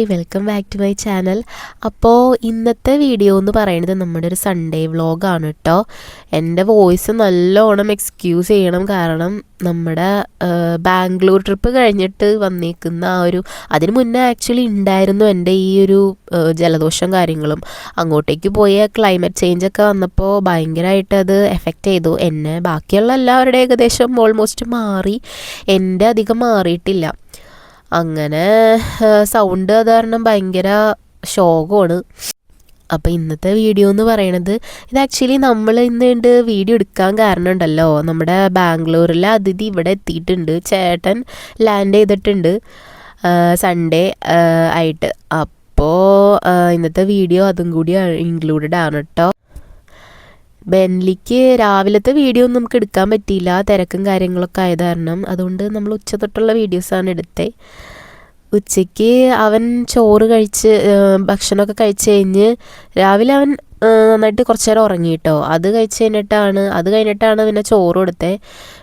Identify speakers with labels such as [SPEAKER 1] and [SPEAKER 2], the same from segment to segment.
[SPEAKER 1] Hi welcome back to my channel. അപ്പോൾ ഇന്നത്തെ video എന്ന് പറയുന്നത് നമ്മുടെ ഒരു സൺഡേ വ്ളോഗാണ് കേട്ടോ. എൻ്റെ വോയിസ് നല്ലോണം എക്സ്ക്യൂസ് ചെയ്യണം, കാരണം നമ്മുടെ ബാംഗ്ലൂർ ട്രിപ്പ് കഴിഞ്ഞിട്ട് വന്നേക്കുന്ന അതിന് മുന്നേ ആക്ച്വലി ഉണ്ടായിരുന്നു എൻ്റെ ഈ ഒരു ജലദോഷം കാര്യങ്ങളും. അങ്ങോട്ടേക്ക് പോയ ക്ലൈമറ്റ് ചേഞ്ചൊക്കെ വന്നപ്പോൾ ഭയങ്കരമായിട്ട് അത് എഫക്റ്റ് ചെയ്തു എന്നെ. ബാക്കിയുള്ള എല്ലാവരുടെ ഏകദേശം ഓൾമോസ്റ്റ് മാറി, എൻ്റെ അധികം മാറിയിട്ടില്ല. അങ്ങനെ സൗണ്ട് അത് കാരണം ഭയങ്കര ശോകമാണ്. അപ്പോൾ ഇന്നത്തെ വീഡിയോ എന്ന് പറയണത്, ഇത് ആക്ച്വലി നമ്മൾ ഇന്ന് വീഡിയോ എടുക്കാൻ കാരണം ഉണ്ടല്ലോ, നമ്മുടെ ബാംഗ്ലൂരിലെ അതിഥി ഇവിടെ എത്തിയിട്ടുണ്ട്. ചേട്ടൻ ലാൻഡ് ചെയ്തിട്ടുണ്ട് സൺഡേ ആയിട്ട്. അപ്പോൾ ഇന്നത്തെ വീഡിയോ അതും കൂടി ഇൻക്ലൂഡഡ് ആണ് കേട്ടോ. ബെൻലിക്ക് രാവിലത്തെ വീഡിയോ ഒന്നും നമുക്ക് എടുക്കാൻ പറ്റിയില്ല, തിരക്കും കാര്യങ്ങളൊക്കെ ആയത് കാരണം. അതുകൊണ്ട് നമ്മൾ ഉച്ച തൊട്ടുള്ള വീഡിയോസാണ് എടുത്തത്. ഉച്ചയ്ക്ക് അവൻ ചോറ് കഴിച്ച് ഭക്ഷണമൊക്കെ കഴിച്ച് കഴിഞ്ഞ് രാവിലെ അവൻ നന്നായിട്ട് കുറച്ച് നേരം ഉറങ്ങി കേട്ടോ. അത് കഴിഞ്ഞിട്ടാണ് പിന്നെ ചോറ് കൊടുത്തത്.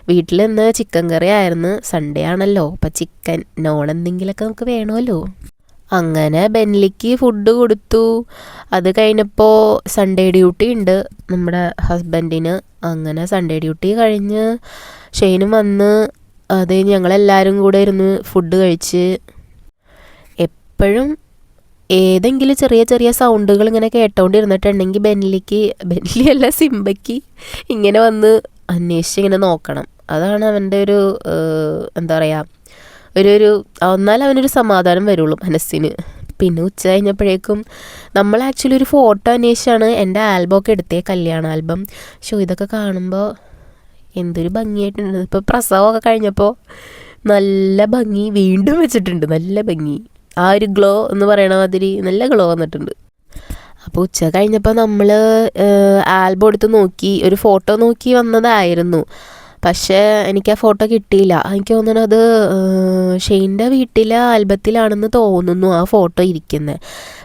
[SPEAKER 1] വീട്ടിൽ ഇന്ന് ചിക്കൻ കറി ആയിരുന്നു. സൺഡേ ആണല്ലോ, അപ്പം ചിക്കൻ എന്തെങ്കിലുമൊക്കെ നമുക്ക് വേണമല്ലോ. അങ്ങനെ ബെൻലിക്ക് ഫുഡ് കൊടുത്തു. അത് കഴിഞ്ഞപ്പോൾ സൺഡേ ഡ്യൂട്ടി ഉണ്ട് നമ്മുടെ ഹസ്ബൻഡിന്. അങ്ങനെ സൺഡേ ഡ്യൂട്ടി കഴിഞ്ഞ് ഷെയ്നും വന്ന് അത് ഞങ്ങളെല്ലാവരും കൂടെ ഇരുന്ന് ഫുഡ് കഴിച്ച്. എപ്പോഴും ഏതെങ്കിലും ചെറിയ ചെറിയ സൗണ്ടുകൾ ഇങ്ങനെ കേട്ടോണ്ടിരുന്നിട്ടുണ്ടെങ്കിൽ ബെൻലിയല്ല സിംബയ്ക്ക് ഇങ്ങനെ വന്ന് അന്വേഷിച്ച് ഇങ്ങനെ നോക്കണം. അതാണ് അവൻ്റെ ഒരു എന്താ പറയുക, എന്നാൽ അവനൊരു സമാധാനം വരുള്ളൂ മനസ്സിന്. പിന്നെ ഉച്ച കഴിഞ്ഞപ്പോഴേക്കും നമ്മൾ ആക്ച്വലി ഒരു ഫോട്ടോ അന്വേഷിച്ചാണ് എൻ്റെ ആൽബമൊക്കെ എടുത്തേ, കല്യാണ ആൽബം. ഇതൊക്കെ കാണുമ്പോൾ എന്തൊരു ഭംഗിയായിട്ടുണ്ട്. ഇപ്പോൾ പ്രസവമൊക്കെ കഴിഞ്ഞപ്പോൾ നല്ല ഭംഗി വീണ്ടും വെച്ചിട്ടുണ്ട്, നല്ല ഭംഗി. ആ ഒരു ഗ്ലോ എന്ന് പറയണ മാതിരി നല്ല ഗ്ലോ വന്നിട്ടുണ്ട്. അപ്പോൾ ഉച്ച കഴിഞ്ഞപ്പോൾ നമ്മൾ ആൽബം എടുത്ത് നോക്കി, ഒരു ഫോട്ടോ നോക്കി വന്നതായിരുന്നു. പക്ഷേ എനിക്ക് ആ ഫോട്ടോ കിട്ടിയില്ല. എനിക്ക് തോന്നുന്നത് അത് ഷെയ്ൻ്റെ വീട്ടിലെ ആൽബത്തിലാണെന്ന് തോന്നുന്നു ആ ഫോട്ടോ ഇരിക്കുന്നത്.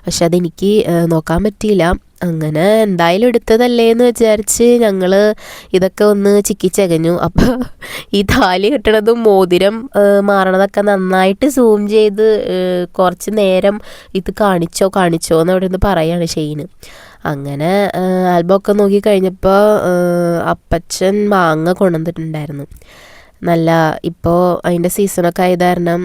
[SPEAKER 1] പക്ഷെ അതെനിക്ക് നോക്കാൻ പറ്റിയില്ല. അങ്ങനെ എന്തായാലും എടുത്തതല്ലേ എന്ന് വിചാരിച്ച് ഞങ്ങൾ ഇതൊക്കെ ഒന്ന് ചിക്കിച്ചകഞ്ഞു. അപ്പോൾ ഈ താലി കെട്ടണതും മോതിരം മാറണതൊക്കെ നന്നായിട്ട് സൂം ചെയ്ത് കുറച്ച് നേരം ഇത് കാണിച്ചോ എന്ന് അവിടെ നിന്ന് പറയാണ് ഷെയ്ന്. അങ്ങനെ ആൽബമൊക്കെ നോക്കി കഴിഞ്ഞപ്പോൾ അപ്പച്ചൻ മാങ്ങ കൊണ്ടുവന്നിട്ടുണ്ടായിരുന്നു. ഇപ്പോൾ അതിൻ്റെ സീസണൊക്കെ ആയത് കാരണം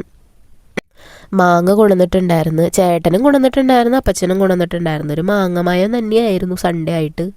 [SPEAKER 1] മാങ്ങ കൊണ്ടുവന്നിട്ടുണ്ടായിരുന്നു. ചേട്ടനും കൊണ്ടുവന്നിട്ടുണ്ടായിരുന്നു, അപ്പച്ചനും കൊണ്ടുവന്നിട്ടുണ്ടായിരുന്നു. ഒരു മാങ്ങമയം തന്നെയായിരുന്നു സൺഡേ ആയിട്ട്.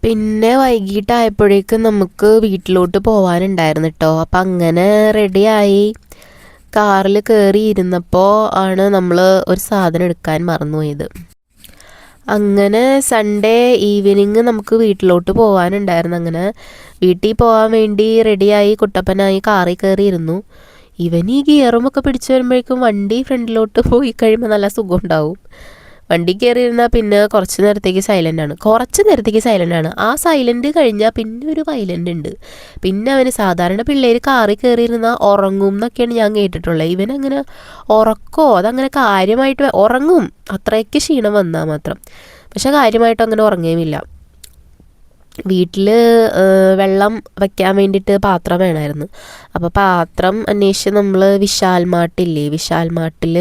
[SPEAKER 1] പിന്നെ വൈകിട്ടായപ്പോഴേക്കും നമുക്ക് വീട്ടിലോട്ട് പോകാനുണ്ടായിരുന്നു കേട്ടോ. അപ്പം അങ്ങനെ റെഡിയായി കാറിൽ കയറി ഇരുന്നപ്പോൾ ആണ് നമ്മൾ ഒരു സാധനം എടുക്കാൻ മറന്നുപോയത്. അങ്ങനെ സൺഡേ ഈവനിങ് നമുക്ക് വീട്ടിലോട്ട് പോകാനുണ്ടായിരുന്നു. അങ്ങനെ വീട്ടിൽ പോകാൻ വേണ്ടി റെഡിയായി കുട്ടപ്പനായി കാറിൽ കയറി ഇരുന്നു. ഇവൻ ഈ ഗിയറുമൊക്കെ പിടിച്ചു വരുമ്പോഴേക്കും വണ്ടി ഫ്രണ്ടിലോട്ട് പോയി കഴിയുമ്പോൾ നല്ല സുഖം ഉണ്ടാവും. വണ്ടി കയറിയിരുന്നാൽ പിന്നെ കുറച്ച് നേരത്തേക്ക് സൈലൻ്റ് ആണ്. ആ സൈലൻ്റ് കഴിഞ്ഞാൽ പിന്നെ ഒരു വൈലൻ്റ് ഉണ്ട്. പിന്നെ അവന് സാധാരണ പിള്ളേർ കാറിൽ കയറിയിരുന്നാൽ ഉറങ്ങും എന്നൊക്കെയാണ് ഞാൻ കേട്ടിട്ടുള്ളത്. ഇവനങ്ങനെ അതങ്ങനെ കാര്യമായിട്ട് ഉറങ്ങും, അത്രയ്ക്ക് ക്ഷീണം വന്നാൽ മാത്രം. പക്ഷെ കാര്യമായിട്ട് അങ്ങനെ ഉറങ്ങുകയുമില്ല. വീട്ടിൽ വെള്ളം വയ്ക്കാൻ വേണ്ടിയിട്ട് പാത്രം വേണമായിരുന്നു. അപ്പോൾ പാത്രം അന്വേഷിച്ച് നമ്മൾ വിശാൽ മാർട്ടിൽ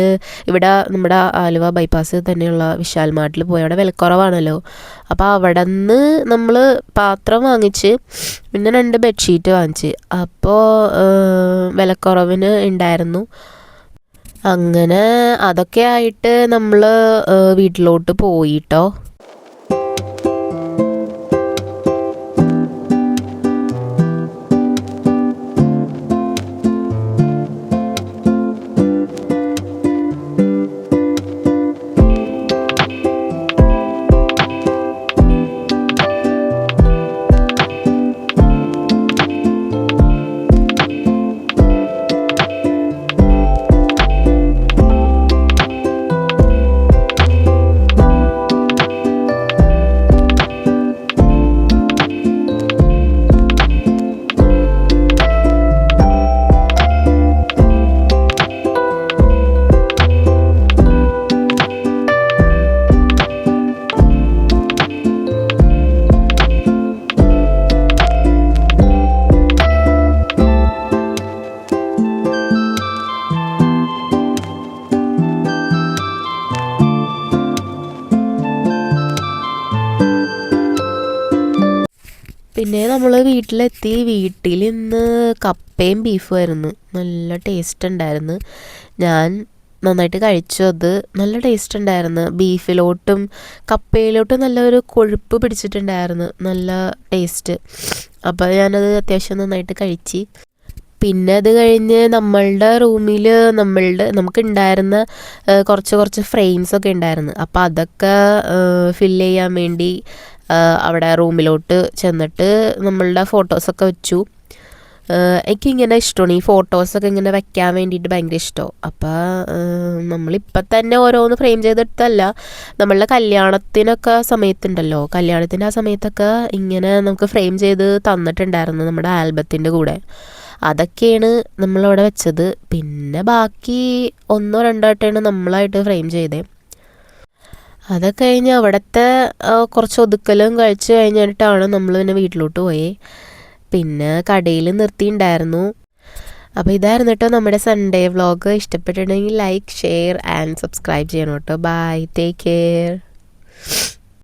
[SPEAKER 1] ഇവിടെ നമ്മുടെ ആലുവ ബൈപ്പാസ് തന്നെയുള്ള വിശാൽ മാർട്ടിൽ പോയി. അവിടെ വിലക്കുറവാണല്ലോ. അപ്പോൾ അവിടെ നിന്ന് നമ്മൾ പാത്രം വാങ്ങിച്ച് പിന്നെ 2 ബെഡ്ഷീറ്റ് വാങ്ങിച്ച്. അപ്പോൾ വിലക്കുറവിന് ഉണ്ടായിരുന്നു. അങ്ങനെ അതൊക്കെ ആയിട്ട് നമ്മൾ വീട്ടിലോട്ട് പോയിട്ടോ. പിന്നെ നമ്മൾ വീട്ടിലെത്തി. വീട്ടിൽ ഇന്ന് കപ്പയും ബീഫുമായിരുന്നു. നല്ല ടേസ്റ്റ് ഉണ്ടായിരുന്നു. ഞാൻ നന്നായിട്ട് കഴിച്ചു. അത് നല്ല ടേസ്റ്റ് ഉണ്ടായിരുന്നു. ബീഫിലോട്ടും കപ്പയിലോട്ടും നല്ലൊരു കൊഴുപ്പ് പിടിച്ചിട്ടുണ്ടായിരുന്നു. നല്ല ടേസ്റ്റ്. അപ്പോൾ ഞാനത് അത്യാവശ്യം നന്നായിട്ട് കഴിച്ച്. പിന്നെ അത് കഴിഞ്ഞ് നമ്മളുടെ റൂമിൽ നമുക്കുണ്ടായിരുന്ന കുറച്ച് ഫ്രെയിംസൊക്കെ ഉണ്ടായിരുന്നു. അപ്പോൾ അതൊക്കെ ഫില്ല് ചെയ്യാൻ വേണ്ടി അവിടെ റൂമിലോട്ട് ചെന്നിട്ട് നമ്മളുടെ ഫോട്ടോസൊക്കെ വെച്ചു. എനിക്കിങ്ങനെ ഇഷ്ടമാണ് ഈ ഫോട്ടോസൊക്കെ ഇങ്ങനെ വെക്കാൻ വേണ്ടിയിട്ട് ഭയങ്കര ഇഷ്ടമാണ്. അപ്പോൾ നമ്മളിപ്പം തന്നെ ഓരോന്ന് ഫ്രെയിം ചെയ്തെടുത്തല്ല, നമ്മളുടെ കല്യാണത്തിനൊക്കെ സമയത്തുണ്ടല്ലോ, കല്യാണത്തിൻ്റെ ആ സമയത്തൊക്കെ ഇങ്ങനെ നമുക്ക് ഫ്രെയിം ചെയ്ത് തന്നിട്ടുണ്ടായിരുന്നു നമ്മുടെ ആൽബത്തിൻ്റെ കൂടെ. അതൊക്കെയാണ് നമ്മളവിടെ വെച്ചത്. പിന്നെ ബാക്കി 1-2 വട്ടമാണ് നമ്മളായിട്ട് ഫ്രെയിം ചെയ്തത്. അതൊക്കെ കഴിഞ്ഞ് അവിടുത്തെ കുറച്ച് ഒതുക്കലും കഴിച്ച് കഴിഞ്ഞിട്ടാണ് നമ്മൾ പിന്നെ വീട്ടിലോട്ട് പോയി. പിന്നെ കടയിൽ നിർത്തിയിട്ടുണ്ടായിരുന്നു. അപ്പോൾ ഇതായിരുന്നു കേട്ടോ നമ്മുടെ സൺഡേ വ്ളോഗ്. ഇഷ്ടപ്പെട്ടിട്ടുണ്ടെങ്കിൽ ലൈക്ക്, ഷെയർ ആൻഡ് സബ്സ്ക്രൈബ് ചെയ്യണം കേട്ടോ. Bye, take care.